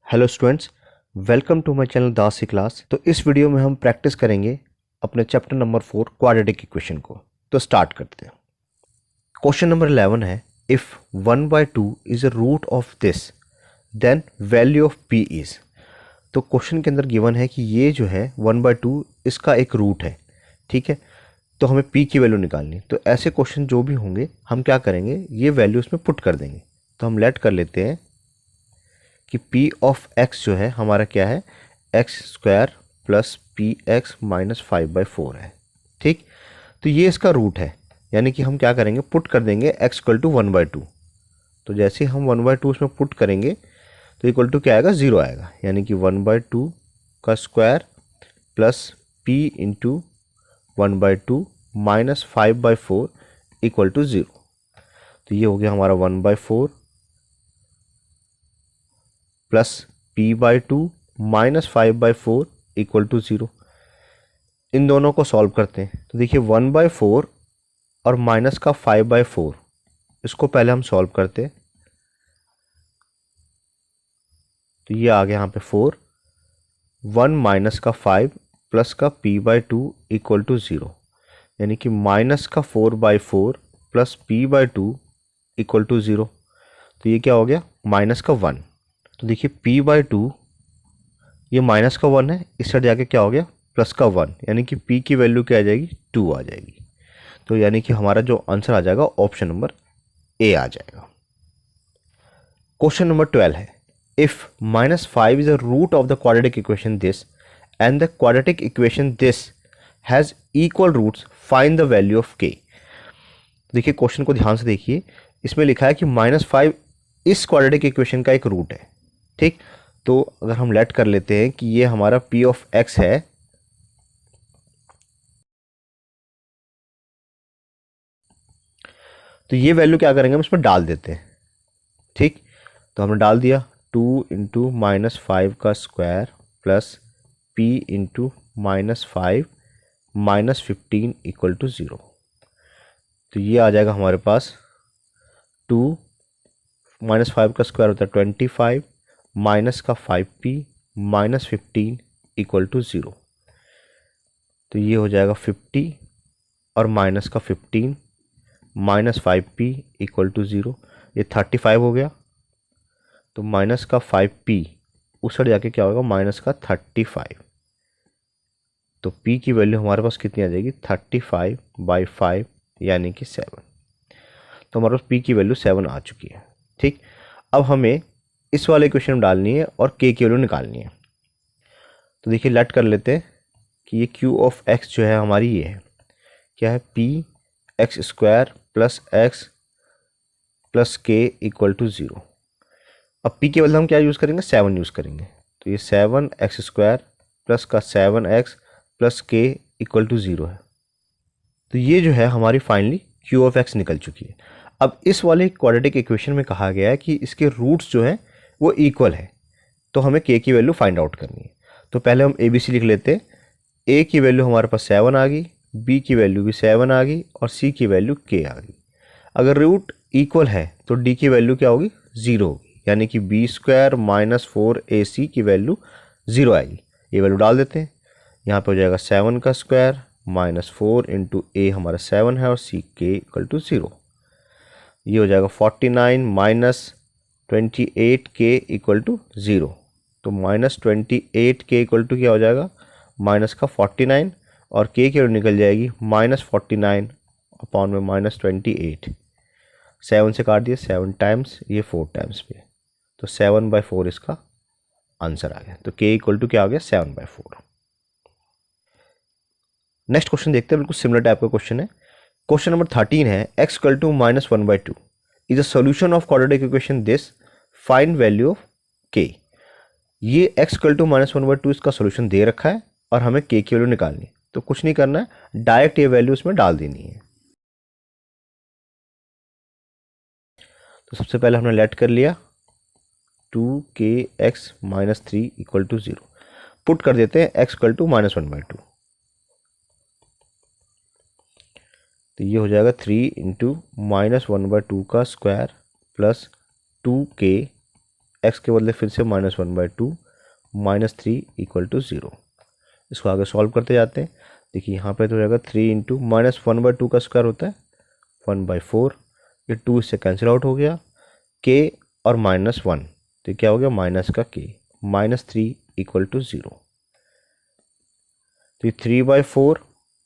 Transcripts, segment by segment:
Hello students, welcome to my channel Das C class. तो इस video में हम प्रैक्टिस करेंगे अपने चैप्टर नंबर 4 क्वाड्रेटिक इक्वेशन को। तो स्टार्ट करते हैं। क्वेश्चन नंबर 11 है, if 1/2 is a root of this then value of p is. तो क्वेश्चन के अंदर गिवन है कि ये जो है 1/2 इसका एक रूट है, ठीक है। तो हमें p की वैल्यू निकालनी है। तो ऐसे क्वेश्चन जो भी होंगे हम क्या करेंगे, ये वैल्यू इसमें पुट कर देंगे। तो हम लेट कर लेते हैं कि p ऑफ x जो है हमारा क्या है, x square plus P x minus 5/4 है, ठीक। तो ये इसका रूट है, यानी कि हम क्या करेंगे, पुट कर देंगे x इक्वल टू 1/2। तो जैसे हम 1/2 इसमें पुट करेंगे तो इक्वल टू क्या आएगा, 0 आएगा, यानी कि 1/2 का square plus p into 1/2 minus 5/4 equal to 0। तो ये हो गया हमारा 1/4 plus p/2 minus 5/4 equal to 0। इन दोनों को सॉल्व करते हैं। तो देखिए 1/4 और माइनस का 5/4, इसको पहले हम सॉल्व करते हैं। तो ये आ गया यहाँ पे 4, 1 माइनस का 5 प्लस का p/2 इक्वल टू 0, यानी कि माइनस का 4/4 प्लस p/2 इक्वल टू 0। तो ये क्या हो गया, माइनस का 1। तो देखिए p/2 ये माइनस का 1 है, इस साइड जाके क्या हो गया, प्लस का 1, यानी कि p की वैल्यू क्या आ जाएगी, 2 आ जाएगी। तो यानी कि हमारा जो आंसर आ जाएगा ऑप्शन नंबर ए आ जाएगा। क्वेश्चन नंबर 12 है, if -5 is a root of the quadratic equation this and the quadratic equation this has equal roots, find the value of k। देखिए क्वेश्चन को ध्यान से देखिए, इसमें लिखा है कि -5 इस क्वाड्रेटिक इक्वेशन का एक रूट है, ठीक। तो अगर हम लेट कर लेते हैं कि ये हमारा p ऑफ x है, तो ये वैल्यू क्या करेंगे, हम इसमें डाल देते हैं, ठीक। तो हमने डाल दिया 2 इंटू -5 का square plus p into -5 minus 15 equal to 0। तो ये आ जाएगा हमारे पास 2 -5 का स्क्वायर होता है 25 माइनस का 5p माइनस 15 इक्वल टू 0। तो ये हो जाएगा 50 और माइनस का 15 माइनस 5p इक्वल टू 0, ये 35 हो गया। तो माइनस का 5p उस साइड जाके क्या होगा, माइनस का 35। तो p की वैल्यू हमारे पास कितनी आ जाएगी, 35/5 यानी कि 7। तो हमारे पास p की वैल्यू 7 आ चुकी है, ठीक। अब हमें इस वाले इक्वेशन में डालनी है और k की वैल्यू निकालनी है। तो देखिए लेट कर लेते हैं कि ये q ऑफ x जो है हमारी ये है, क्या है, p x square plus x plus के इक्वल टू 0। अब p के बदले हम क्या यूज़ करेंगे, 7 यूज़ करेंगे। तो ये 7x² प्लस का 7x प्लस के इक्वल टू 0 है। तो ये जो है हमारी फाइनली q ऑफ x निकल चुकी है। अब इस वाले क्वाड्रेटिक इक्वेशन में कहा गया है कि इसके रूट्स जो हैं वो इक्वल है, तो हमें k की वैल्यू फाइंड आउट करनी है। तो पहले हम ABC लिख लेते हैं। a की वैल्यू हमारे पास 7 आ गई, b की वैल्यू भी 7 आ गई और c की वैल्यू k आ गई। अगर रूट इक्वल है तो d की वैल्यू क्या होगी, 0 होगी, यानी कि b² माइनस 4ac की वैल्यू 0 आएगी। ये वैल्यू डाल देते हैं, यहाँ पे हो जाएगा 7 का स्क्वायर माइनस 4 इंटू ए हमारा 7 है और सी के इक्वल टू 0। ये हो जाएगा 49 माइनस 28 के इक्वल टू 0। तो माइनस 28 के इक्वल टू क्या हो जाएगा, माइनस का 49 और के की वैल्यू निकल जाएगी -49 अपॉन में -28। 7 से काट दिए, 7 टाइम्स, ये 4 टाइम्स पे, तो 7/4 इसका आंसर आ गया। तो k इक्वल टू क्या आ गया, 7/4। नेक्स्ट क्वेश्चन देखते हैं, बिल्कुल सिमिलर टाइप का क्वेश्चन है। क्वेश्चन नंबर 13 है, x equal to -1/2 is a solution of quadratic equation this, find value of k। ये x इक्वल टू -1/2 इसका सोल्यूशन दे रखा है और हमें k की वैल्यू निकालनी है। तो कुछ नहीं करना है, डायरेक्ट ये वैल्यू इसमें डाल देनी है। तो सबसे पहले हमने लेट कर लिया 2kx minus 3 equal to 0, put कर देते हैं x इक्वल टू -1/2। तो ये हो जाएगा 3 इंटू -1/2 का स्क्वायर प्लस 2k एक्स के बदले फिर से -1/2 -3 इक्वल टू 0। इसको आगे सॉल्व करते जाते हैं। देखिए यहाँ पे तो रहेगा 3 इंटू -1/2 का स्क्वायर होता है 1/4, ये 2 इससे कैंसिल आउट हो गया, k और -1 तो क्या हो गया माइनस का k, -3 इक्वल टू 0। तो 3/4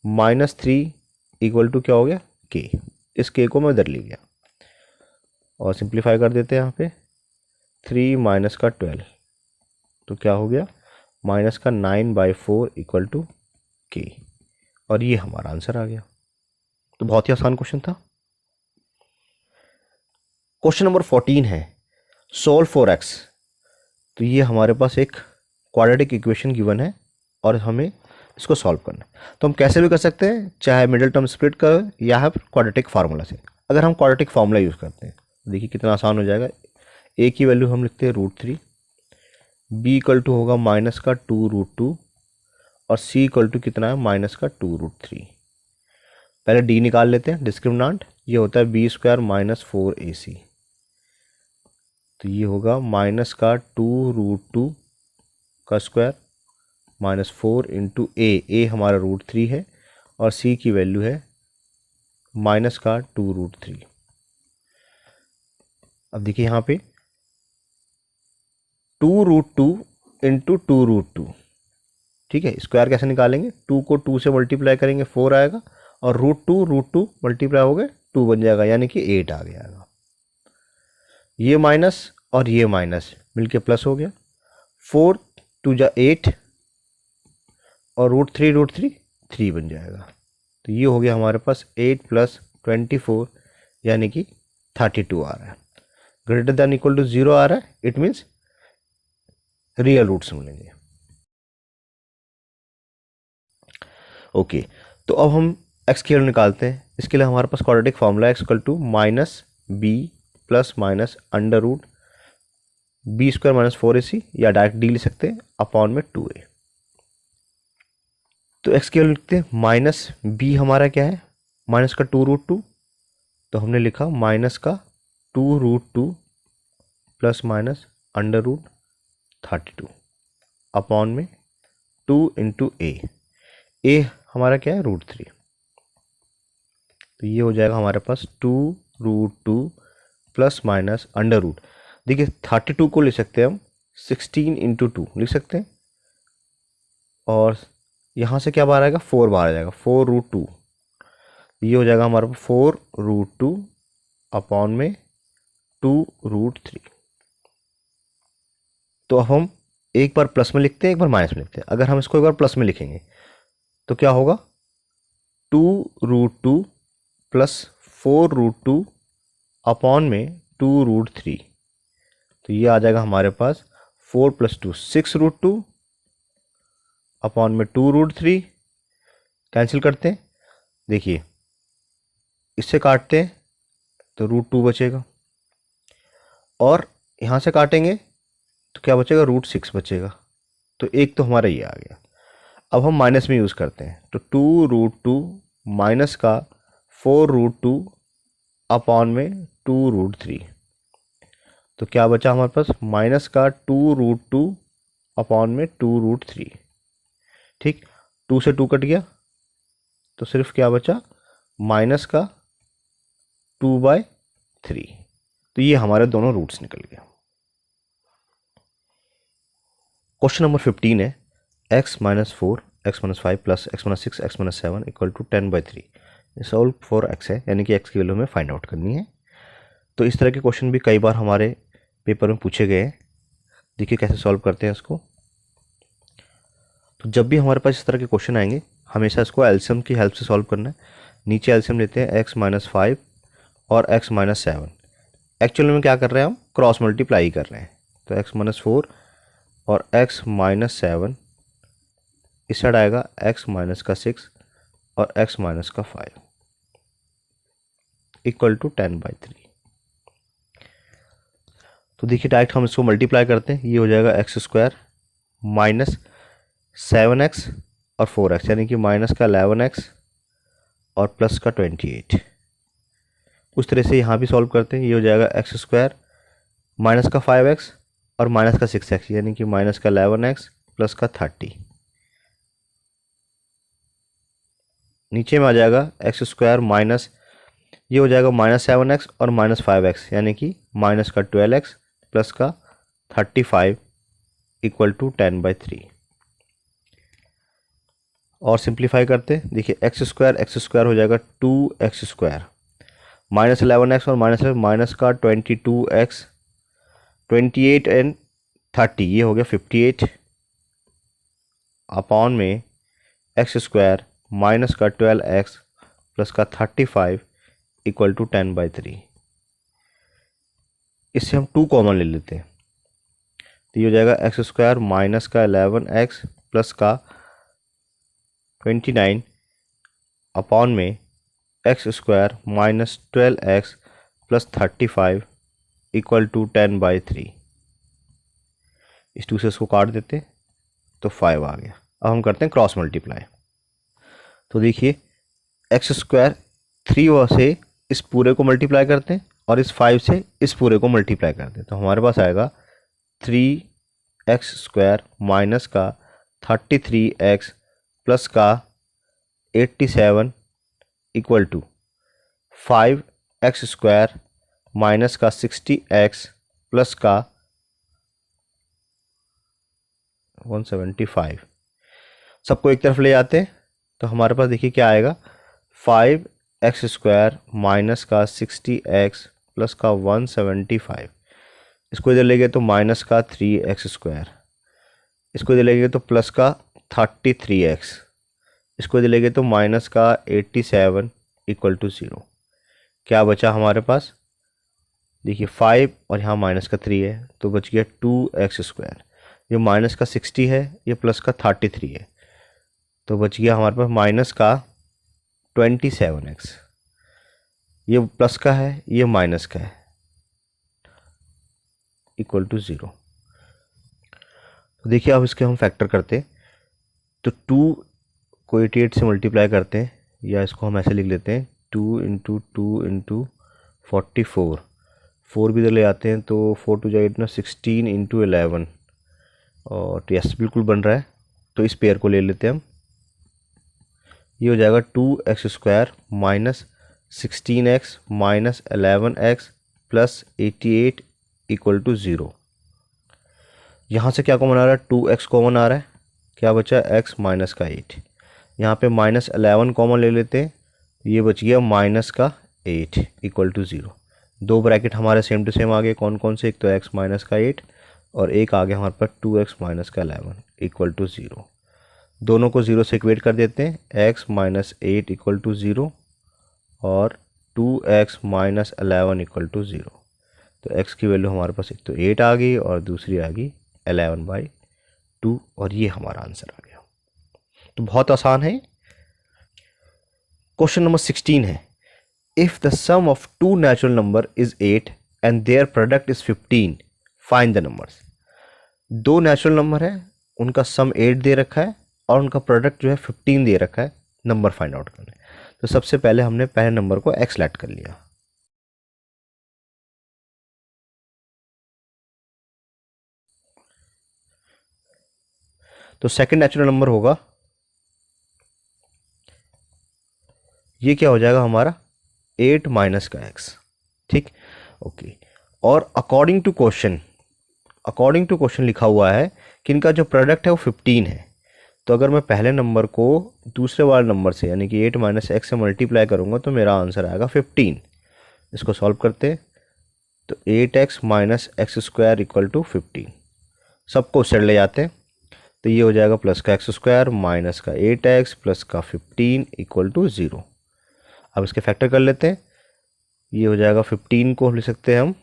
-3 इक्वल टू क्या हो गया k, इस k को मैं इधर ले गया और सिंप्लीफाई कर देते हैं यहाँ पे 3 माइनस का 12 तो क्या हो गया माइनस का 9/4 इक्वल टू k, और ये हमारा आंसर आ गया। तो बहुत ही आसान क्वेश्चन था। क्वेश्चन नंबर 14 है सोल्व फॉर x। तो ये हमारे पास एक क्वाड्रेटिक इक्वेशन गिवन है और हमें इसको सॉल्व करना है। तो हम कैसे भी कर सकते हैं, चाहे मिडिल टर्म स्प्लिट कर या फिर क्वाड्रेटिक फार्मूला से। अगर हम क्वाड्रेटिक फार्मूला यूज़ करते हैं देखिए कितना आसान हो जाएगा। a की वैल्यू हम लिखते हैं √3, b इक्वल टू होगा माइनस का 2√2 और c इक्वल टू कितना है माइनस का 2√3। पहले d निकाल लेते हैं डिस्क्रिमिनेंट, ये होता है b² माइनस 4ac, तो ये होगा माइनस का 2√2 का स्क्वायर माइनस 4 इंटू ए हमारा √3 है और c की वैल्यू है माइनस का 2√3। अब देखिए यहाँ पे 2√2 इंटू 2√2, ठीक है। स्क्वायर कैसे निकालेंगे, 2 को 2 से मल्टीप्लाई करेंगे 4 आएगा और √2 मल्टीप्लाई हो गए 2 बन जाएगा, यानी कि 8 आ गया। ये माइनस और ये माइनस मिलके प्लस हो गया, 4 2 जा 8 और √3 3 बन जाएगा। तो ये हो गया हमारे पास 8 + 24 यानी कि 32 आ रहा है। ग्रेटर दैन इक्वल टू 0 आ रहा है, इट मीन्स रियल रूट्स मिलेंगे। ओके, तो अब हम x की वैल्यू निकालते हैं। इसके लिए हमारे पास quadratic formula x equal to -b plus minus under root b² minus 4ac या डायरेक्ट d लिख सकते हैं अपॉन में 2a। तो x की वैल्यू लिखते हैं माइनस b हमारा क्या है माइनस का 2√2, तो हमने लिखा माइनस का 2√2 plus minus under root 32 upon में 2 इंटू a हमारा क्या है √3, तो ये हो जाएगा हमारे पास 2√2 प्लस माइनस अंडर रूट। देखिए 32 को ले सकते हैं हम 16 इंटू 2 लिख सकते हैं और यहाँ से क्या बाहर आएगा 4 बाहर आ जाएगा 4√2, ये हो जाएगा हमारे पास 4√2 अपॉन में 2√3। तो हम एक बार प्लस में लिखते हैं एक बार माइनस में लिखते हैं। अगर हम इसको एक बार प्लस में लिखेंगे तो क्या होगा 2√2 प्लस 4√2 अपॉन में 2√3, तो ये आ जाएगा हमारे पास 4 + 2 6√2 अपॉन में 2√3। कैंसिल करते हैं, देखिए इससे काटते हैं तो √2 बचेगा और यहाँ से काटेंगे तो क्या बचेगा √6 बचेगा, तो एक तो हमारा ये आ गया। अब हम माइनस में यूज़ करते हैं तो 2√2 माइनस का 4√2 अपॉन में 2√3, तो क्या बचा हमारे पास माइनस का 2√2 अपॉन में 2√3। ठीक, 2 से 2 कट गया तो सिर्फ क्या बचा माइनस का 2/3, तो ये हमारे दोनों रूट्स निकल गए। क्वेश्चन नंबर 15 है x - 4 x - 5 plus x - 6 x - 7 equal to 10/3। Solve for x है, यानी कि x की वैल्यू हमें फाइंड आउट करनी है। तो इस तरह के क्वेश्चन भी कई बार हमारे पेपर में पूछे गए हैं। देखिए कैसे सॉल्व करते हैं इसको। तो जब भी हमारे पास इस तरह के क्वेश्चन आएंगे हमेशा इसको एलसीएम की हेल्प से सॉल्व करना है। नीचे एलसीएम लेते हैं x - 5 और x - 7। एक्चुअली में क्या कर रहे हैं हम क्रॉस मल्टीप्लाई कर रहे हैं, तो x - 4 और x - 7 इस साइड आएगा x - 6 और x - 5 इक्वल टू 10/3। तो देखिए डायरेक्ट हम इसको मल्टीप्लाई करते हैं, ये हो जाएगा x² माइनस 7x और 4x यानी कि माइनस का 11x और प्लस का 28। उस तरह से यहाँ भी सॉल्व करते हैं, ये हो जाएगा x² माइनस का 5x और माइनस का 6x, यानी कि माइनस का 11x प्लस का 30। नीचे में आ जाएगा एक्स स्क्वायर माइनस, ये हो जाएगा -7x और -5x, यानी कि माइनस का 12x प्लस का 35 इक्वल टू 10/3। और सिंप्लीफाई करते देखिए, एक्स स्क्वायर हो जाएगा 2x², -11x और माइनस का 22x, 28 एंड 30, ये हो गया 58 अपॉन में x² माइनस का 12x प्लस का 35 इक्वल टू 10/3। इससे हम 2 कॉमन ले लेते हैं, तो ये हो जाएगा x² माइनस का 11x प्लस का 29 अपॉन में x² minus 12x plus 35 equal to 10/3। इस 2 से इसको काट देते तो 5 आ गया। अब हम करते हैं क्रॉस मल्टीप्लाई। तो देखिए, x² 3 से इस पूरे को मल्टीप्लाई करते हैं और इस 5 से इस पूरे को मल्टीप्लाई करते हैं, तो हमारे पास आएगा 3x² माइनस का 33x प्लस का 87 इक्वल टू 5x² माइनस का 60x प्लस का 175। सबको एक तरफ ले जाते हैं तो हमारे पास देखिए क्या आएगा, 5x² माइनस का 60x प्लस का 175। इसको इधर ले गए तो माइनस का 3x², इसको इधर ले गए तो प्लस का 33x, इसको इधर ले गए तो माइनस का 87 इक्वल टू 0। क्या बचा हमारे पास, देखिए 5 और यहाँ माइनस का 3 है तो बच गया 2x²। ये माइनस का 60 है, ये प्लस का 33 है, तो बच गया हमारे पास माइनस का 27x। ये प्लस का है, ये माइनस का है, इक्वल टू 0। तो देखिए अब इसके हम फैक्टर करते, तो 2 को 88 से मल्टीप्लाई करते हैं, या इसको हम ऐसे लिख लेते हैं 2 × 2 × 44। 4 भी इधर ले आते हैं तो 4 2 जा 8 ना, 16 × 11, और यस बिल्कुल बन रहा है। तो इस पेयर को ले लेते हैं हम, ये हो जाएगा 2x² minus 16x minus 11x plus 88 equal to 0। यहाँ से क्या कॉमन आ रहा है, 2x कॉमन आ रहा है, क्या बचा x माइनस का 8। यहाँ पे -11 कॉमन ले लेते हैं, ये बच गया माइनस का 8 इक्वल टू 0। 2 ब्रैकेट हमारे सेम टू सेम आ गए, कौन कौन से, एक तो x माइनस का 8 और एक आ गया हमारे पास 2x माइनस का 11 इक्वल टू 0। दोनों को 0 से इक्वेट कर देते हैं, x माइनस 8 इक्वल टू 0 और 2x माइनस 11 इक्वल टू 0। तो x की वैल्यू हमारे पास एक तो 8 आ गई और दूसरी आ गई 11/2, और ये हमारा आंसर आ गया। तो बहुत आसान है। क्वेश्चन नंबर 16 है, if the sum of 2 natural number is 8 and their product is 15, find the numbers. 2 natural number है, उनका सम 8 दे रखा है और उनका प्रोडक्ट जो है 15 दे रखा है, नंबर फाइंड आउट करना है। तो सबसे पहले हमने पहले नंबर को x सेलेक्ट कर लिया, तो सेकंड नेचुरल नंबर होगा, ये क्या हो जाएगा हमारा 8 माइनस का x, ठीक, ओके। और अकॉर्डिंग टू क्वेश्चन लिखा हुआ है कि इनका जो प्रोडक्ट है वो 15 है। तो अगर मैं पहले नंबर को दूसरे वाले नंबर से यानी कि 8 माइनस x से मल्टीप्लाई करूंगा तो मेरा आंसर आएगा 15। इसको सॉल्व करते तो 8x minus x² equal to 15, सबको उस साइड ले जाते हैं, तो ये हो जाएगा प्लस का x² माइनस का 8x प्लस का 15 इक्वल टू 0। अब इसके फैक्टर कर लेते हैं, ये हो जाएगा 15 को लिख सकते हैं हम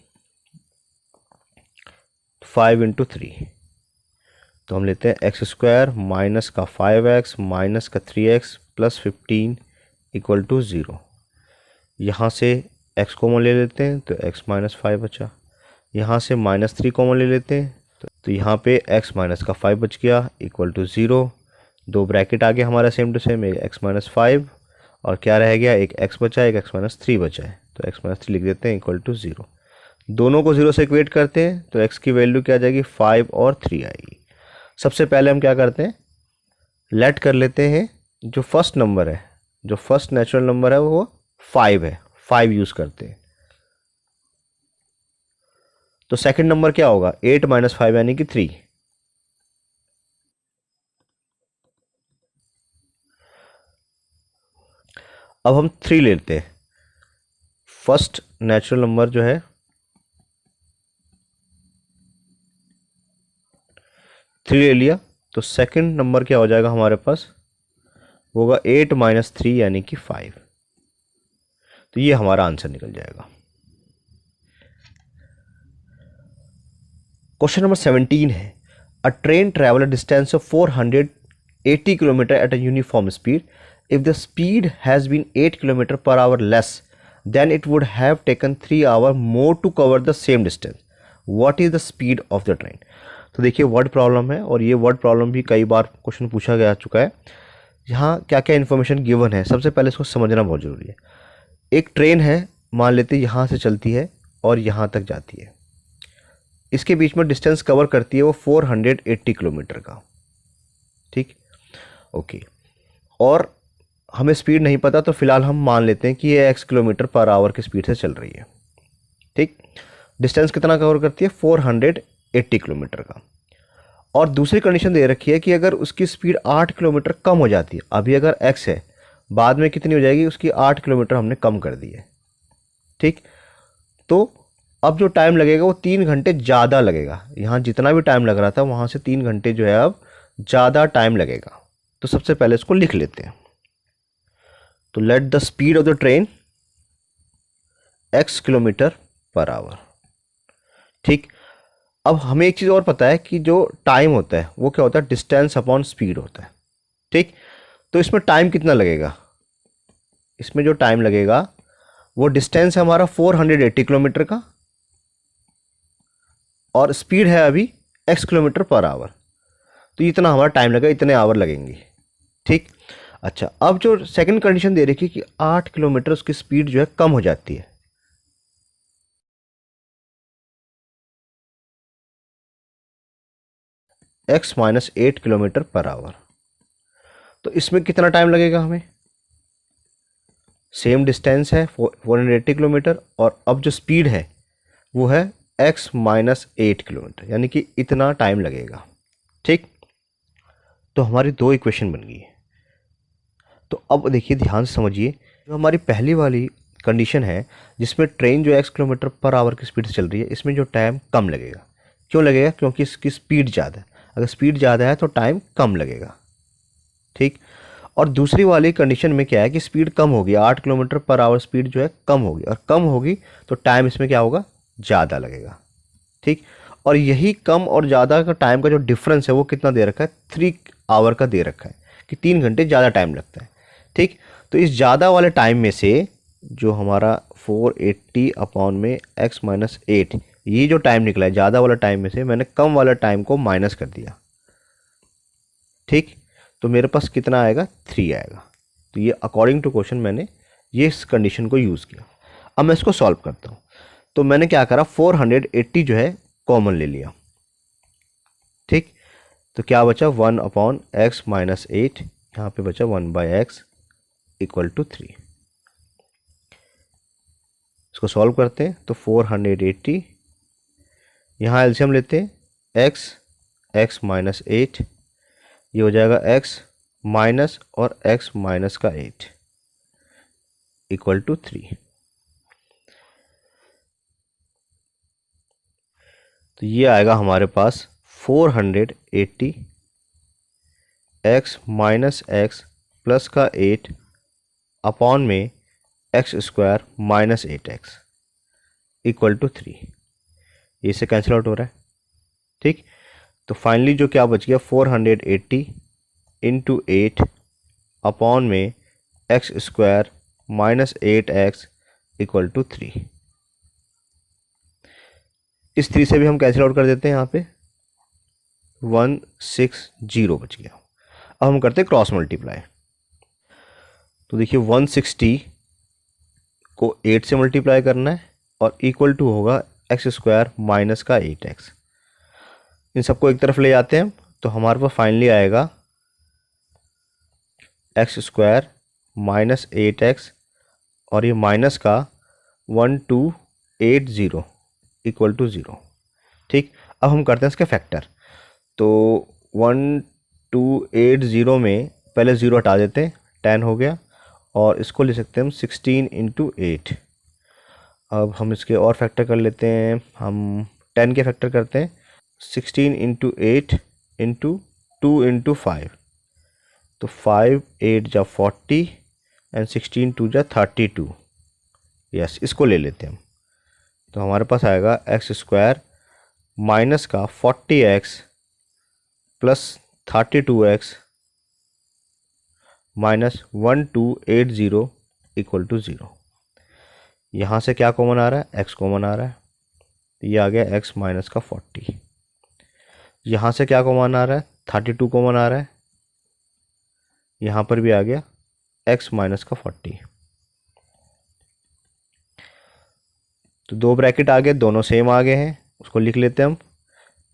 5 × 3, तो हम लेते हैं x² माइनस का 5x माइनस का 3x प्लस 15 इक्वल टू 0। यहाँ से x कॉमन ले लेते हैं तो x माइनस 5 बचा, यहाँ से -3 कॉमन ले लेते हैं तो यहाँ पे x माइनस का 5 बच गया इक्वल टू 0। 2 ब्रैकेट आ गया हमारा सेम टू सेम, एक x माइनस 5 और क्या रह गया, एक x बचा, एक x माइनस 3 बचा है, तो x माइनस 3 लिख देते हैं इक्वल टू 0। दोनों को 0 से इक्वेट करते हैं तो x की वैल्यू क्या आ जाएगी 5 और 3 आएगी। सबसे पहले हम क्या करते हैं, लेट कर लेते हैं जो फर्स्ट नंबर है, जो फर्स्ट नेचुरल नंबर है वो 5 है, 5 यूज़ करते हैं। तो सेकंड नंबर क्या होगा 8 माइनस 5 यानी कि 3। अब हम 3 लेते हैं, फर्स्ट नेचुरल नंबर जो है 3 ले लिया, तो सेकंड नंबर क्या हो जाएगा हमारे पास, होगा 8 माइनस 3 यानी कि 5। तो ये हमारा आंसर निकल जाएगा। क्वेश्चन नंबर 17 है, a train travel a distance of 480 kilometre at a uniform speed. If the speed has been 8 kilometre per hour less than it would have taken 3 hour more to cover the same distance. What is the speed of the train. तो देखिए word problem है, और ये word problem भी कई बार question पूछा गया चुका है। यहाँ क्या क्या इन्फॉर्मेशन गिवन है, सबसे पहले इसको समझना बहुत ज़रूरी है। एक ट्रेन है, मान लेते यहाँ से चलती है और यहाँ तक जाती है, इसके बीच में डिस्टेंस कवर करती है वो 480 किलोमीटर का, ठीक, ओके। और हमें स्पीड नहीं पता, तो फिलहाल हम मान लेते हैं कि ये x किलोमीटर पर आवर की स्पीड से चल रही है, ठीक। डिस्टेंस कितना कवर करती है 480 किलोमीटर का। और दूसरी कंडीशन दे रखी है कि अगर उसकी स्पीड 8 किलोमीटर कम हो जाती है, अभी अगर x है, बाद में कितनी हो जाएगी, उसकी 8 किलोमीटर हमने कम कर दी है, ठीक। तो अब जो टाइम लगेगा वो 3 घंटे ज़्यादा लगेगा। यहाँ जितना भी टाइम लग रहा था वहाँ से 3 घंटे जो है अब ज़्यादा टाइम लगेगा। तो सबसे पहले इसको लिख लेते हैं। तो let the speed of the train x kilometre per our, ठीक। अब हमें एक चीज़ और पता है कि जो टाइम होता है वो क्या होता है, डिस्टेंस अपॉन स्पीड होता है, ठीक। तो इसमें टाइम कितना लगेगा, इसमें जो टाइम लगेगा वो डिस्टेंस है हमारा 480 किलोमीटर का, और स्पीड है अभी x किलोमीटर पर आवर। तो इतना हमारा टाइम लगेगा, इतने आवर लगेंगे, ठीक। अच्छा, अब जो सेकंड कंडीशन दे रखी है कि 8 किलोमीटर उसकी स्पीड जो है कम हो जाती है, x minus 8 kilometre per our. तो इसमें कितना टाइम लगेगा हमें, सेम डिस्टेंस है 480 किलोमीटर, और अब जो स्पीड है वो है x माइनस 8 किलोमीटर, यानी कि इतना टाइम लगेगा, ठीक। तो हमारी दो इक्वेशन बन गई है। तो अब देखिए ध्यान से समझिए, जो हमारी पहली वाली कंडीशन है जिसमें ट्रेन जो x किलोमीटर पर आवर की स्पीड से चल रही है, इसमें जो टाइम कम लगेगा, क्यों लगेगा, क्योंकि इसकी स्पीड ज़्यादा है। अगर स्पीड ज़्यादा है तो टाइम कम लगेगा, ठीक। और दूसरी वाली कंडीशन में क्या है कि स्पीड कम होगी, 8 किलोमीटर पर आवर स्पीड जो है कम होगी, और कम होगी तो टाइम इसमें क्या होगा, ज़्यादा लगेगा, ठीक। और यही कम और ज़्यादा का टाइम का जो डिफरेंस है वो कितना दे रखा है, 3 आवर का दे रखा है, कि 3 घंटे ज़्यादा टाइम लगता है, ठीक। तो इस ज़्यादा वाले टाइम में से जो हमारा 480 अपॉन में x माइनस 8, ये जो टाइम निकला है ज़्यादा वाला टाइम में से मैंने कम वाला टाइम को माइनस कर दिया, ठीक। तो मेरे पास कितना आएगा, 3 आएगा। तो ये अकॉर्डिंग टू क्वेश्चन मैंने ये इस कंडीशन को यूज़ किया। अब मैं इसको सॉल्व करता हूँ। तो मैंने क्या करा, 480 जो है कॉमन ले लिया, ठीक। तो क्या बचा, 1 अपॉन एक्स माइनस 8, यहाँ पे बचा 1 बाई एक्स इक्वल टू 3। इसको सॉल्व करते हैं तो 480, यहाँ एलसीएम लेते हैं, एक्स माइनस 8, ये हो जाएगा x माइनस और x माइनस का 8 इक्वल टू 3। तो ये आएगा हमारे पास 480 x माइनस x प्लस का 8 अपॉन में x square minus 8x equal to 3। ये से कैंसिल आउट हो रहा है, ठीक। तो फाइनली जो क्या बच गया, 480 इंटू 8 अपॉन में x square minus 8x equal to 3। इस 3 से भी हम कैंसिल आउट कर देते हैं, यहाँ पे 160 बच गया। अब हम करते हैं क्रॉस मल्टीप्लाई। तो देखिए 160 को 8 से मल्टीप्लाई करना है और इक्वल टू होगा एक्स स्क्वायर माइनस का 8x। इन सबको एक तरफ ले जाते हैं तो हमारे पास फाइनली आएगा एक्स स्क्वायर माइनस 8x और ये माइनस का 1280 इक्वल टू 0। ठीक, अब हम करते हैं इसके फैक्टर। तो 1280 में पहले 0 हटा देते हैं, 10 हो गया, और इसको ले सकते हैं हम 16 इंटू 8। अब हम इसके और फैक्टर कर लेते हैं, हम 10 के फैक्टर करते हैं, 16 इंटू 8 इंटू 2 इंटू 5, तो 5 8 जा 40 एंड 16 2 जा 32। यस, इसको ले लेते हैं हम, तो हमारे पास आएगा एक्स स्क्वायर माइनस का 40x plus 32x minus 1280 equal to 0। यहाँ से क्या कॉमन आ रहा है? x कॉमन आ रहा है, ये आ गया x माइनस का 40। यहाँ से क्या कॉमन आ रहा है? 32 कॉमन आ रहा है, यहाँ पर भी आ गया x माइनस का 40। तो दो ब्रैकेट आ गए, दोनों सेम आ गए हैं, उसको लिख लेते हैं हम।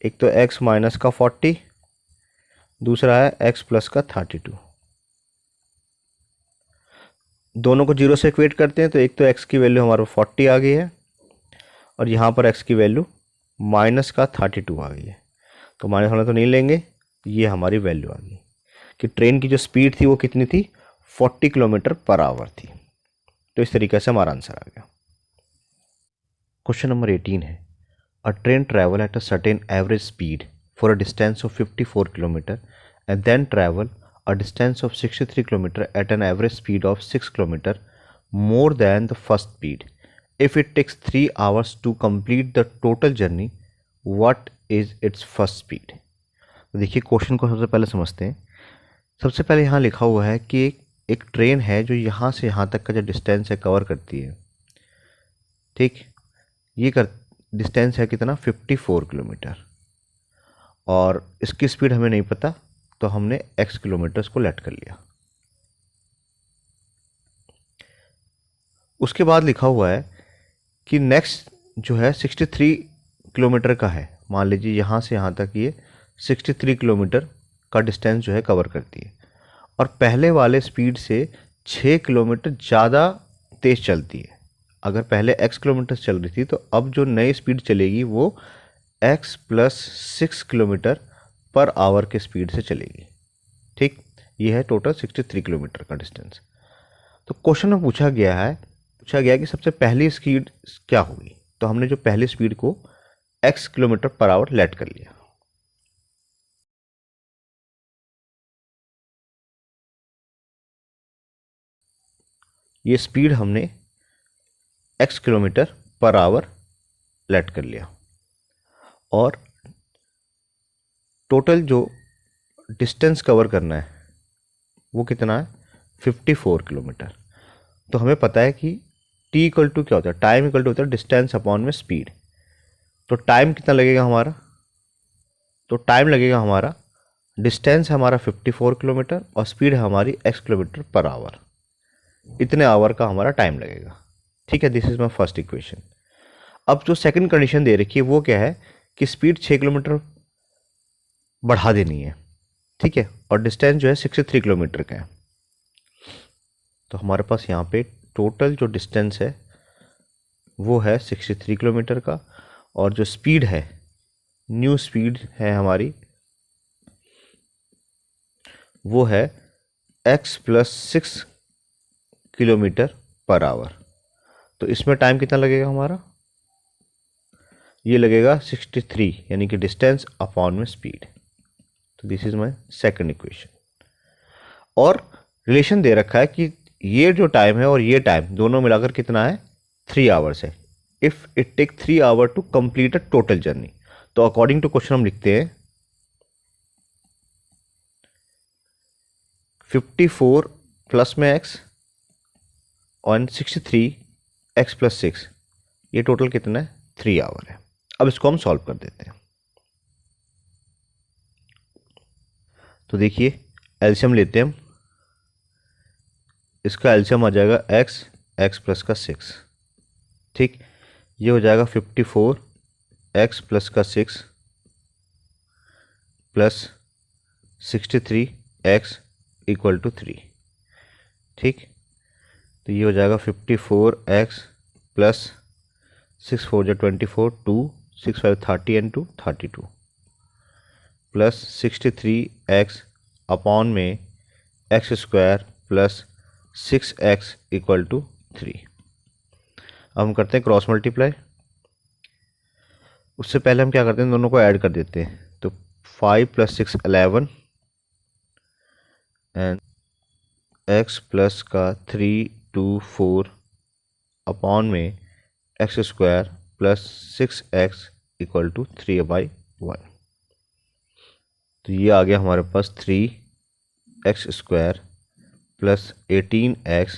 एक तो x माइनस का 40, दूसरा है x प्लस का 32। दोनों को 0 से इक्वेट करते हैं तो एक तो x की वैल्यू हमारे 40 आ गई है और यहाँ पर x की वैल्यू माइनस का 32 आ गई है। तो माइनस वाला तो नहीं लेंगे, ये हमारी वैल्यू आ गई कि ट्रेन की जो स्पीड थी वो कितनी थी? 40 किलोमीटर पर आवर थी। तो इस तरीके से हमारा आंसर आ गया। क्वेश्चन नंबर 18 है, a train travel at a certain average speed for a distance of 54 kilometre and then travel a distance of 63 km at an average speed of 6 km more than the first speed. If it takes 3 hours to complete the total journey, what is its first speed? तो देखिए क्वेश्चन को सबसे पहले समझते हैं। सबसे पहले यहाँ लिखा हुआ है कि एक ट्रेन है जो यहाँ से यहाँ तक का जो डिस्टेंस है कवर करती है। ठीक, ये डिस्टेंस है कितना? 54 किलोमीटर, और इसकी स्पीड हमें नहीं पता, तो हमने x किलोमीटर्स को लेट कर लिया। उसके बाद लिखा हुआ है कि नेक्स्ट जो है 63 किलोमीटर का है। मान लीजिए यहाँ से यहाँ तक ये 63 किलोमीटर का डिस्टेंस जो है कवर करती है, और पहले वाले स्पीड से 6 किलोमीटर ज़्यादा तेज़ चलती है। अगर पहले x किलोमीटर चल रही थी तो अब जो नई स्पीड चलेगी वो x plus 6 kilometre per our के स्पीड से चलेगी। ठीक, ये है टोटल 63 किलोमीटर का डिस्टेंस। तो क्वेश्चन में पूछा गया कि सबसे पहली स्पीड क्या होगी, तो हमने जो पहली स्पीड को x kilometre per hour let कर लिया। ये स्पीड हमने x kilometre per hour let कर लिया, और टोटल जो डिस्टेंस कवर करना है वो कितना है? 54 किलोमीटर। तो हमें पता है कि t इक्वल टू क्या होता है? टाइम इक्वल टू होता है डिस्टेंस अपॉन में स्पीड। तो टाइम कितना लगेगा हमारा? तो टाइम लगेगा हमारा, डिस्टेंस है हमारा 54 किलोमीटर और स्पीड है हमारी x किलोमीटर पर आवर, इतने आवर का हमारा टाइम लगेगा। ठीक है, this is my first equation. अब जो सेकंड कंडीशन दे रखी है वो क्या है कि स्पीड 6 किलोमीटर बढ़ा देनी है। ठीक है, और डिस्टेंस जो है 63 किलोमीटर का है। तो हमारे पास यहाँ पे टोटल जो डिस्टेंस है वो है 63 किलोमीटर का, और जो स्पीड है, न्यू स्पीड है हमारी, वो है x plus 6 kilometre per our. तो इसमें टाइम कितना लगेगा हमारा? ये लगेगा 63, यानी कि डिस्टेंस अपॉन में स्पीड। तो this is my second equation. और रिलेशन दे रखा है कि ये जो टाइम है और ये टाइम दोनों मिलाकर कितना है? 3 आवर्स है। If it take 3 hour to complete a total journey, तो अकॉर्डिंग टू क्वेश्चन हम लिखते हैं 54 प्लस में x और 63 x प्लस 6, ये टोटल कितना है? 3 आवर है। अब इसको हम सॉल्व कर देते हैं। तो देखिए एलसीएम लेते हैं हम, इसका एलसीएम आ जाएगा x प्लस का 6। ठीक, ये हो जाएगा 54x प्लस का 6 प्लस 63x इक्वल टू 3। ठीक, तो ये हो जाएगा 54x प्लस 6 4 जो 24 2 6 5 30 एंड 2 32 प्लस 63x अपॉन में x square plus 6x equal to 3। अब हम करते हैं क्रॉस मल्टीप्लाई। उससे पहले हम क्या करते हैं, दोनों को ऐड कर देते हैं। तो 5 प्लस 6 11 एंड x प्लस का 3 2 4 अपॉन में x square plus 6x equal to 3/1। तो ये आ गया हमारे पास 3x square plus 18x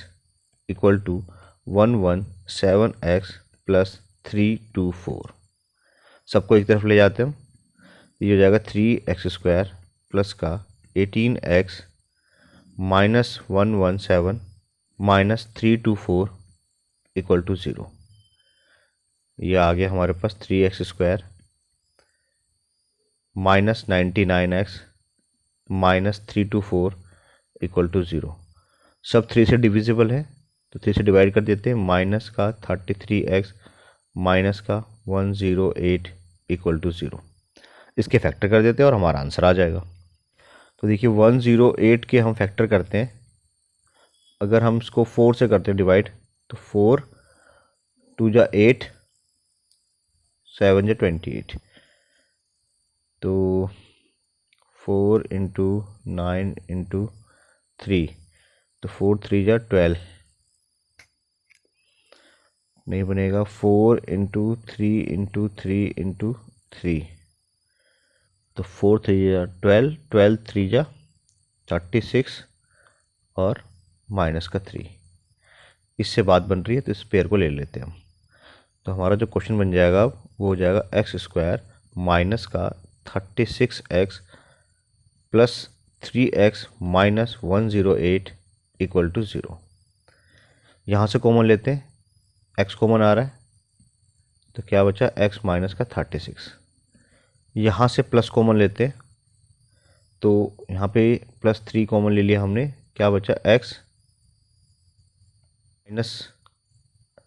equal to 117x plus 324। सबको एक तरफ ले जाते हैं हम। ये हो जाएगा 3x स्क्वायर प्लस का 18x minus 117 minus 324 equal to 0। ये आ गया हमारे पास 3x square minus 99x minus 324 equal to 0। सब 3 से डिविजिबल है तो 3 से डिवाइड कर देते हैं। माइनस का 33x माइनस का 108 इक्वल टू 0। इसके फैक्टर कर देते हैं और हमारा आंसर आ जाएगा। तो देखिए 108 के हम फैक्टर करते हैं। अगर हम इसको 4 से करते हैं डिवाइड तो 4 2 जा 8 7 जा 28 तो 4 इंटू 9 इंटू 3 तो 4 3 जा 12 नहीं बनेगा। 4 इंटू 3 इंटू 3 इंटू 3 तो 4 3 जा 12 12 3 जा 36 और माइनस का 3। इससे बात बन रही है तो इस पेयर को ले लेते हैं हम। तो हमारा जो क्वेश्चन बन जाएगा अब वो हो जाएगा एक्स स्क्वायर माइनस का 36x plus 3x minus 108 equal to 0। यहाँ से कॉमन लेते हैं, x कॉमन आ रहा है तो क्या बचा x माइनस का 36। यहाँ से प्लस कॉमन लेते हैं तो यहाँ पे प्लस 3 कॉमन ले लिया हमने, क्या बचा x माइनस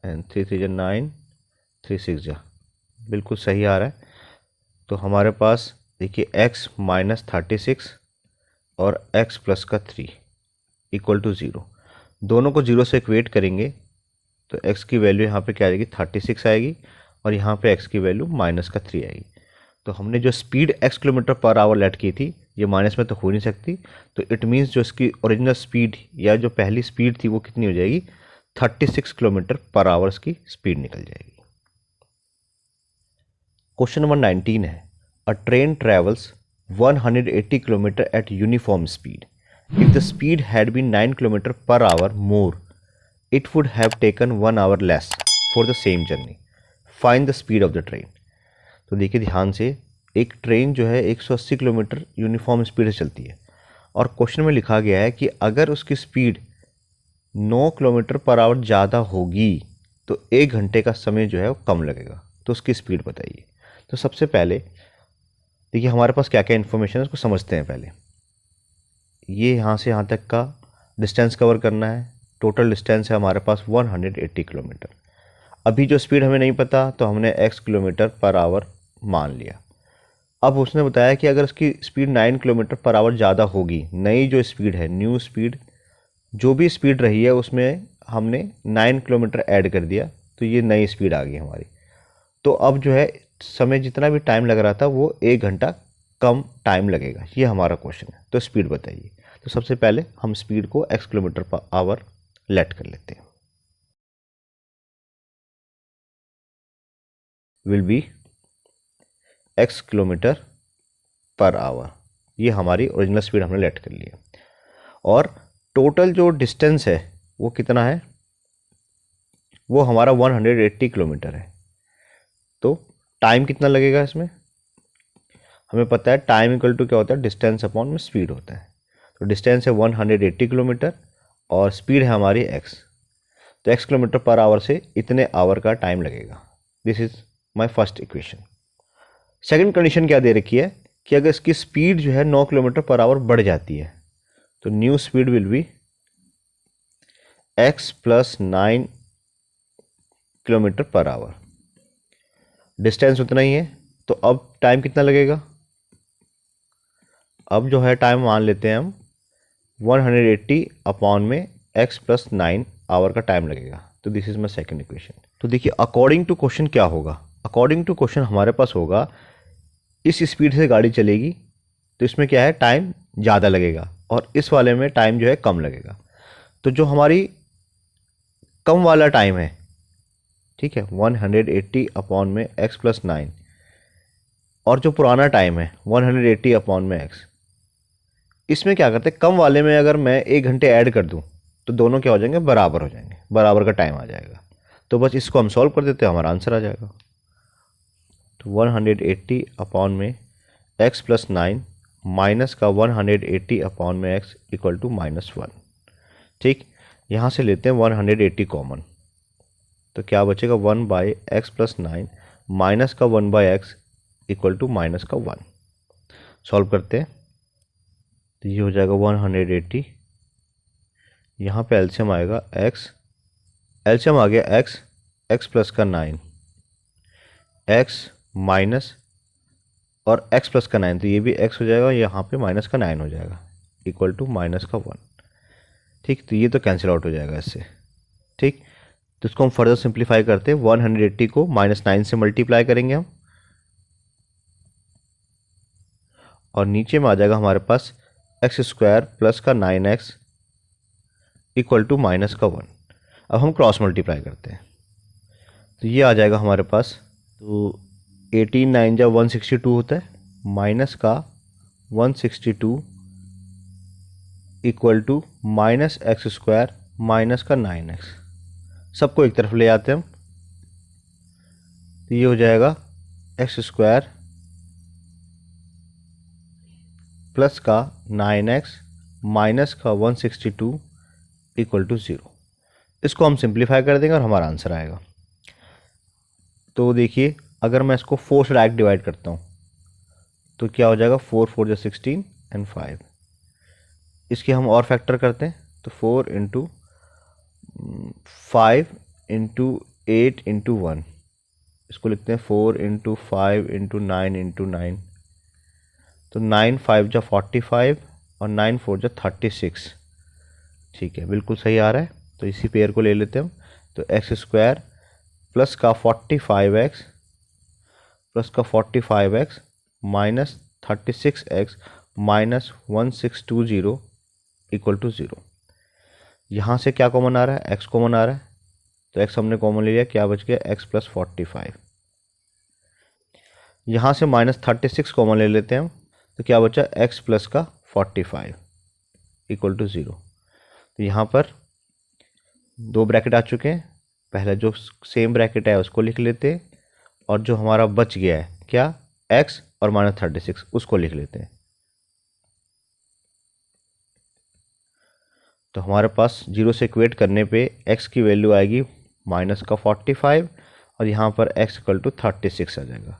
एंड 3 3 जा 9 3 6 जा, बिल्कुल सही आ रहा है। तो हमारे पास देखिए x माइनस 36 और x प्लस का 3 इक्वल टू 0। दोनों को 0 से इक्वेट करेंगे तो x की वैल्यू यहाँ पे क्या आएगी 36 आएगी और यहाँ पे x की वैल्यू माइनस का 3 आएगी। तो हमने जो speed x kilometre per hour let की थी ये माइनस में तो हो नहीं सकती, तो इट मीन्स जो इसकी ओरिजिनल स्पीड या जो पहली स्पीड थी वो कितनी हो जाएगी 36 किलोमीटर पर आवर्स की स्पीड निकल जाएगी। क्वेश्चन नंबर 19 है, a train travels 180 kilometre at uniform speed. If the speed had been 9 kilometre per hour more it would have taken 1 hour less for the same journey. Find the speed of the train. तो देखिए ध्यान से, एक train जो है 180 kilometre uniform speed से चलती है और क्वेश्चन में लिखा गया है कि अगर उसकी स्पीड 9 किलोमीटर पर आवर ज़्यादा होगी तो 1 घंटे का समय जो है वो कम लगेगा। तो उसकी स्पीड बताइए। तो सबसे पहले देखिए हमारे पास क्या क्या इन्फॉर्मेशन है उसको समझते हैं। पहले ये यहाँ से यहाँ तक का डिस्टेंस कवर करना है। टोटल डिस्टेंस है हमारे पास 180 किलोमीटर। अभी जो स्पीड हमें नहीं पता तो हमने x किलोमीटर पर आवर मान लिया। अब उसने बताया कि अगर उसकी स्पीड 9 किलोमीटर पर आवर ज़्यादा होगी, नई जो स्पीड है न्यू स्पीड, जो भी स्पीड रही है उसमें हमने 9 किलोमीटर ऐड कर दिया तो ये नई स्पीड आ गई हमारी। तो अब जो है समय जितना भी टाइम लग रहा था वो 1 घंटा कम टाइम लगेगा। ये हमारा क्वेश्चन है। तो स्पीड बताइए। तो सबसे पहले हम स्पीड को x kilometre per hour let कर लेते हैं। Will be x kilometre per hour, ये हमारी ओरिजिनल स्पीड हमने लेट कर लिया। और टोटल जो डिस्टेंस है वो कितना है, वो हमारा 180 किलोमीटर है। तो टाइम कितना लगेगा इसमें, हमें पता है टाइम इक्वल टू क्या होता है डिस्टेंस अपॉन में स्पीड होता है। तो डिस्टेंस है 180 किलोमीटर और स्पीड है हमारी x। तो x किलोमीटर पर आवर से इतने आवर का टाइम लगेगा। This is my first equation. Second condition क्या दे रखी है कि अगर इसकी स्पीड जो है 9 किलोमीटर पर आवर बढ़ जाती है तो new speed will be x plus 9 kilometre per our. Distance उतना ही है, तो अब टाइम कितना लगेगा? अब जो है टाइम मान लेते हैं हम 180 अपॉन में x प्लस 9 आवर का टाइम लगेगा। तो this is my second equation. तो देखिए अकॉर्डिंग टू क्वेश्चन क्या होगा, अकॉर्डिंग टू क्वेश्चन हमारे पास होगा इस स्पीड से गाड़ी चलेगी तो इसमें क्या है, टाइम ज़्यादा लगेगा, और इस वाले में टाइम जो है कम लगेगा। तो जो हमारी कम वाला टाइम है, ठीक है, 180 अपॉन में x प्लस 9, और जो पुराना टाइम है 180 अपॉन में x, इसमें क्या करते हैं, कम वाले में अगर मैं 1 घंटे ऐड कर दूं तो दोनों क्या हो जाएंगे, बराबर हो जाएंगे, बराबर का टाइम आ जाएगा। तो बस इसको हम सॉल्व कर देते हैं, हमारा आंसर आ जाएगा। तो 180 अपॉन में x प्लस 9 माइनस का 180 अपॉन में x इक्वल टू -1। ठीक, यहाँ से लेते हैं 180 कॉमन, तो क्या बचेगा 1 बाई एक्स प्लस 9 माइनस का 1 by x equal to minus का 1। सॉल्व करते हैं तो ये हो जाएगा 180, यहाँ पे एलसीएम आएगा x, एलसीएम आ गया x प्लस का 9, x माइनस और x प्लस का 9, तो ये भी x हो जाएगा, यहाँ पे माइनस का 9 हो जाएगा इक्वल टू माइनस का 1। ठीक, तो ये तो कैंसिल आउट हो जाएगा इससे। ठीक, तो इसको हम फर्दर सिंप्लीफाई करते हैं, 180 को -9 से मल्टीप्लाई करेंगे हम, और नीचे में आ जाएगा हमारे पास एक्स स्क्वायर प्लस का 9x इक्वल टू माइनस का 1। अब हम क्रॉस मल्टीप्लाई करते हैं तो ये आ जाएगा हमारे पास, तो 18 9 जा 162 होता है, माइनस का 162 equal to minus x square minus का 9x। सबको एक तरफ ले आते हैं हम, तो ये हो जाएगा एक्स स्क्वायर प्लस का 9x माइनस का 162 इक्वल टू 0। इसको हम सिंप्लीफाई कर देंगे और हमारा आंसर आएगा। तो देखिए अगर मैं इसको 4 से डायरेक्ट डिवाइड करता हूँ तो क्या हो जाएगा, 4 4 जा 16 एंड 5। इसके हम और फैक्टर करते हैं तो 4 इंटू 5 इंटू 8 इंटू 1, इसको लिखते हैं 4 इंटू 5 इंटू 9 इंटू 9, तो 9 5 जा 45 और 9 4 जा 36। ठीक है, बिल्कुल सही आ रहा है। तो इसी पेयर को ले लेते हैं हम, तो एक्स स्क्वायर प्लस का 45x प्लस का 45x minus 36x minus 1620 equal to 0। यहाँ से क्या कॉमन आ रहा है, x कॉमन आ रहा है, तो x हमने कॉमन ले लिया, क्या बच गया x प्लस 45। यहाँ से माइनस 36 कॉमन ले लेते हैं हम, तो क्या बचा x प्लस का 45 इक्वल टू 0। तो यहाँ पर 2 ब्रैकेट आ चुके हैं, पहला जो सेम ब्रैकेट है उसको लिख लेते हैं, और जो हमारा बच गया है क्या, x और -36 उसको लिख लेते हैं। तो हमारे पास 0 से इक्वेट करने पे x की वैल्यू आएगी माइनस का 45 और यहाँ पर x इक्वल टू 36 आ जाएगा।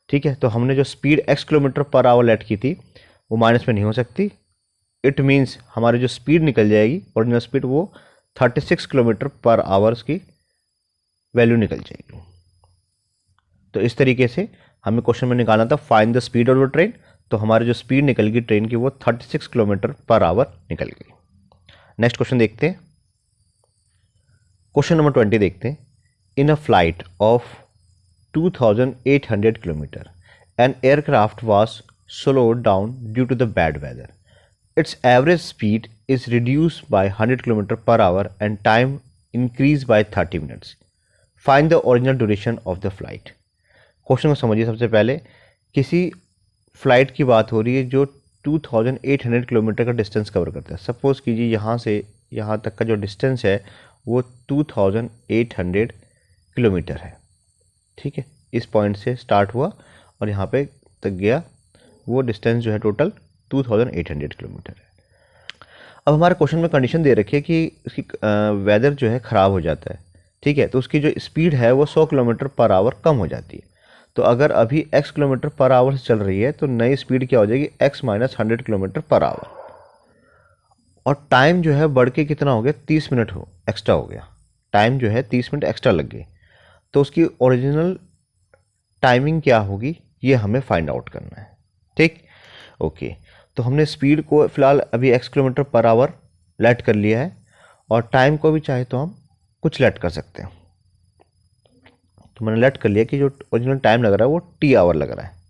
ठीक है, तो हमने जो speed x kilometre per hour let की थी वो माइनस में नहीं हो सकती, इट मीन्स हमारी जो स्पीड निकल जाएगी ओरिजिनल स्पीड वो 36 किलोमीटर पर आवर्स की वैल्यू निकल जाएगी। तो इस तरीके से हमें क्वेश्चन में निकालना था find the speed of the train, तो हमारी जो स्पीड निकल गई ट्रेन की वो 36 किलोमीटर पर आवर निकल गई। नेक्स्ट क्वेश्चन देखते हैं, क्वेश्चन नंबर 20 देखते हैं। In a flight of 2800 kilometre an aircraft was slowed down due to the bad weather. Its average speed is reduced by 100 km per hour and time increased by 30 minutes. Find the original duration of the flight. Question को समझिए। सबसे पहले किसी flight की बात हो रही है जो 2800 किलोमीटर का डिस्टेंस कवर करता है। सपोज कीजिए यहाँ से यहाँ तक का जो डिस्टेंस है वो 2800 किलोमीटर है। ठीक है, इस पॉइंट से स्टार्ट हुआ और यहाँ पे तक गया, वो डिस्टेंस जो है टोटल 2800 किलोमीटर है। अब हमारे क्वेश्चन में कंडीशन दे रखी है कि इसकी वेदर जो है ख़राब हो जाता है, ठीक है, तो उसकी जो स्पीड है वो 100 किलोमीटर पर आवर कम हो जाती है। तो अगर अभी x किलोमीटर पर आवर से चल रही है तो नई स्पीड क्या हो जाएगी, x minus 100 kilometre per our, और टाइम जो है बढ़ के कितना हो गया, 30 मिनट हो एक्स्ट्रा हो गया, टाइम जो है 30 मिनट एक्स्ट्रा लग गई। तो उसकी ओरिजिनल टाइमिंग क्या होगी ये हमें फाइंड आउट करना है। ठीक, ओके। तो हमने स्पीड को फिलहाल अभी x kilometre per hour let कर लिया है, और टाइम को भी चाहे तो हम कुछ लेट कर सकते हैं। तो मैंने लेट कर लिया कि जो ओरिजिनल टाइम लग रहा है वो t आवर लग रहा है।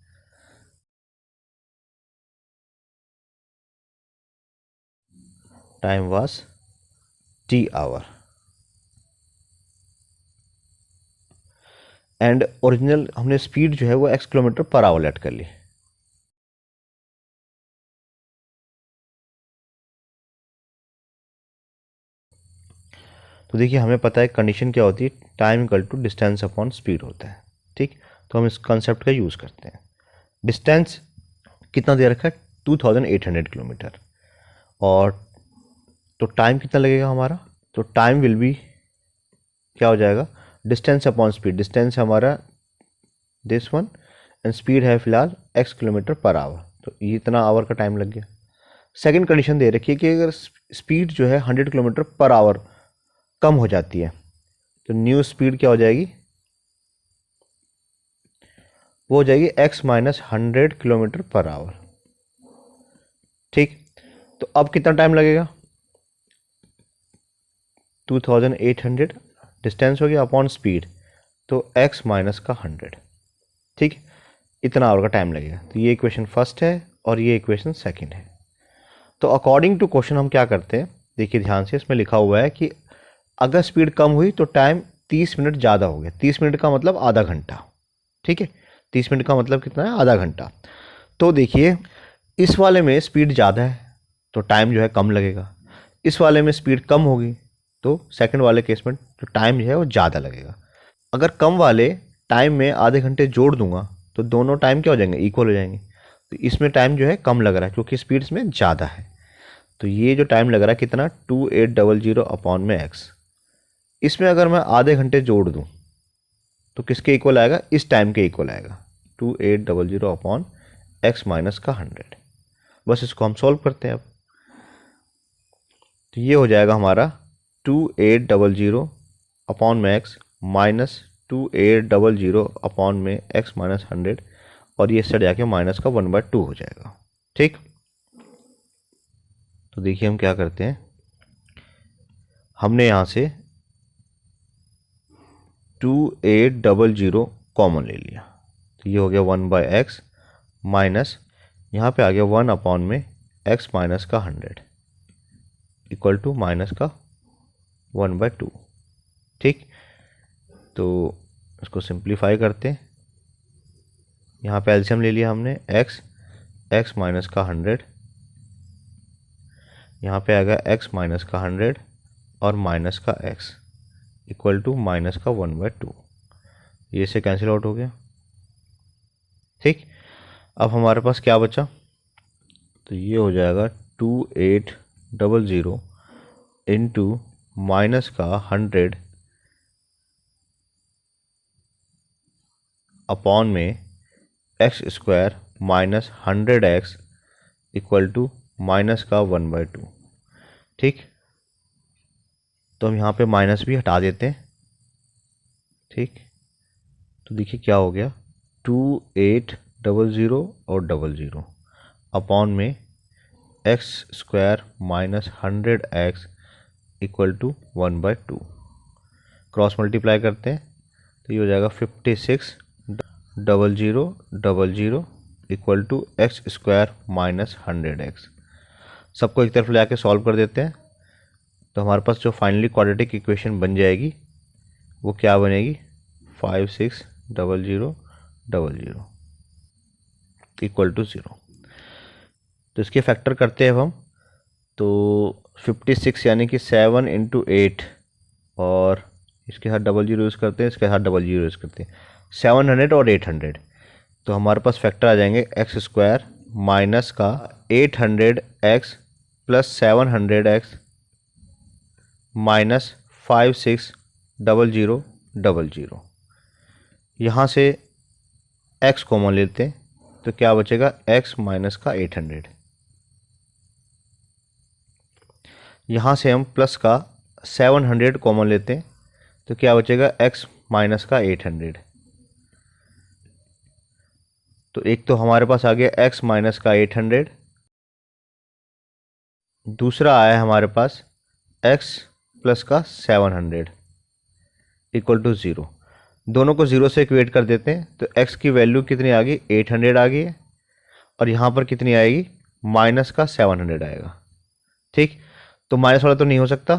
Time was t hour and original हमने स्पीड जो है वो x kilometre per hour let कर ली। तो देखिए हमें पता है कंडीशन क्या होती है, time equal to distance upon speed होता है। ठीक, तो हम इस कंसेप्ट का यूज़ करते हैं। डिस्टेंस कितना दे रखा है, 2800 किलोमीटर, और तो टाइम कितना लगेगा हमारा, तो टाइम विल बी क्या हो जाएगा, डिस्टेंस अपॉन स्पीड। डिस्टेंस हमारा दिस वन एंड स्पीड है फिलहाल x किलोमीटर पर आवर, तो ये इतना आवर का टाइम लग गया। सेकंड कंडीशन दे रखी है कि अगर स्पीड जो है 100 किलोमीटर पर आवर कम हो जाती है तो न्यू स्पीड क्या हो जाएगी, वो हो जाएगी x minus 100 kilometre per our. ठीक, तो अब कितना टाइम लगेगा, 2800 डिस्टेंस हो गया अपॉन स्पीड, तो x माइनस का 100। ठीक, इतना आवर का टाइम लगेगा। तो ये इक्वेशन फर्स्ट है और ये इक्वेशन सेकंड है। तो अकॉर्डिंग टू क्वेश्चन हम क्या करते हैं, देखिए ध्यान से, इसमें लिखा हुआ है कि अगर स्पीड कम हुई तो टाइम 30 मिनट ज़्यादा हो गया। 30 मिनट का मतलब आधा घंटा। ठीक है, 30 मिनट का मतलब कितना है, आधा घंटा। तो देखिए इस वाले में स्पीड ज़्यादा है तो टाइम जो है कम लगेगा, इस वाले में स्पीड कम होगी तो सेकंड वाले केस में जो टाइम जो है वो ज़्यादा लगेगा। अगर कम वाले टाइम में आधे घंटे जोड़ दूंगा तो दोनों टाइम क्या हो जाएंगे, इक्वल हो जाएंगे। तो इसमें टाइम जो है कम लग रहा है क्योंकि स्पीड इसमें ज़्यादा है। तो ये जो टाइम लग रहा है कितना, 2800 अपॉन में x, इसमें अगर मैं आधे घंटे जोड़ दूं तो किसके इक्वल आएगा, इस टाइम के इक्वल आएगा, 2800 अपॉन x माइनस का 100। बस इसको हम सॉल्व करते हैं अब। तो ये हो जाएगा हमारा 2800 अपॉन में x माइनस 2800 अपॉन में x माइनस 100, और ये सट जाके माइनस का 1/2 हो जाएगा। ठीक, तो देखिए हम क्या करते हैं, हमने यहाँ से 2800 कॉमन ले लिया, तो ये हो गया 1/x माइनस यहाँ पे आ गया 1 अपॉन में x माइनस का 100 इक्वल टू माइनस का 1/2। ठीक, तो इसको सिंप्लीफाई करते हैं। यहाँ पे एलसीएम ले लिया हमने, x माइनस का 100, यहाँ पे आ गया x माइनस का 100 और माइनस का x इक्वल टू माइनस का 1/2। ये से कैंसिल आउट हो गया। ठीक, अब हमारे पास क्या बचा, तो ये हो जाएगा 2800 इंटू माइनस का 100 अपॉन में x square minus 100x equal to minus का 1/2। ठीक, तो हम यहाँ पे माइनस भी हटा देते हैं। ठीक, तो देखिए क्या हो गया, 2800 और 00 अपॉन में x square minus 100x equal to 1/2, cross multiply करते हैं तो ये हो जाएगा 5600 equal to x square minus 100x। सबको एक तरफ ले आके सॉल्व कर देते हैं तो हमारे पास जो फाइनली क्वाड्रेटिक इक्वेशन बन जाएगी वो क्या बनेगी, 5600 इक्वल टू 0। तो इसके फैक्टर करते हैं अब हम, तो 56 यानी कि 7 इंटू 8 और इसके साथ 00 यूज़ करते हैं, इसके साथ 00 यूज़ करते हैं, 700 और 800। तो हमारे पास फैक्टर आ जाएंगे एक्स स्क्वायर माइनस का 800x प्लस 700x माइनस 56 0000। यहाँ से x कॉमन लेते हैं तो क्या बचेगा, x माइनस का 800। यहाँ से हम प्लस का 700 कॉमन लेते हैं तो क्या बचेगा, x माइनस का 800। तो एक तो हमारे पास आ गया x माइनस का 800, दूसरा आया हमारे पास x प्लस का 700 इक्वल टू 0। दोनों को 0 से इक्वेट कर देते हैं तो x की वैल्यू कितनी आ गई, 800 आ गई है, और यहाँ पर कितनी आएगी, माइनस का 700 आएगा। ठीक, तो माइनस वाला तो नहीं हो सकता,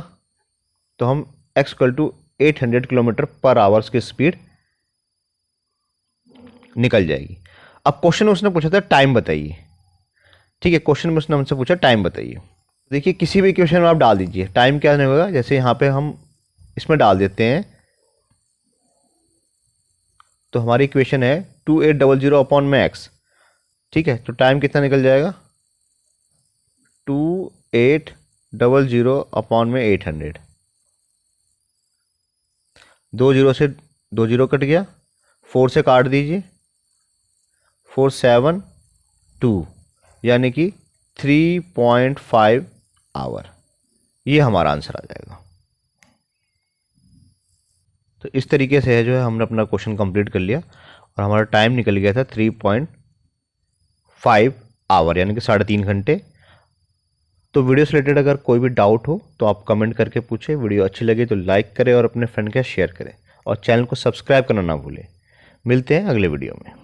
तो हम x equal to 800 kilometre per hours की स्पीड निकल जाएगी। अब क्वेश्चन में उसने पूछा था टाइम बताइए। ठीक है, क्वेश्चन में उसने हमसे पूछा टाइम बताइए। देखिए किसी भी इक्वेशन में आप डाल दीजिए, टाइम क्या नहीं होगा, जैसे यहाँ पे हम इसमें डाल देते हैं तो हमारी इक्वेशन है 2800 अपॉन में x। ठीक है, तो टाइम कितना निकल जाएगा, 2800 अपॉन में 800। 2 0 से 2 0 कट गया, 4 से काट दीजिए, 4 7 2, यानी कि 3.5 आवर। ये हमारा आंसर आ जाएगा। तो इस तरीके से है जो है हमने अपना क्वेश्चन कंप्लीट कर लिया और हमारा टाइम निकल गया था 3.5 आवर, यानी कि 3.5 घंटे। तो वीडियो से रिलेटेड अगर कोई भी डाउट हो तो आप कमेंट करके पूछें। वीडियो अच्छी लगी तो लाइक करें और अपने फ्रेंड के साथ शेयर करें और चैनल को सब्सक्राइब करना ना भूलें। मिलते हैं अगले वीडियो में।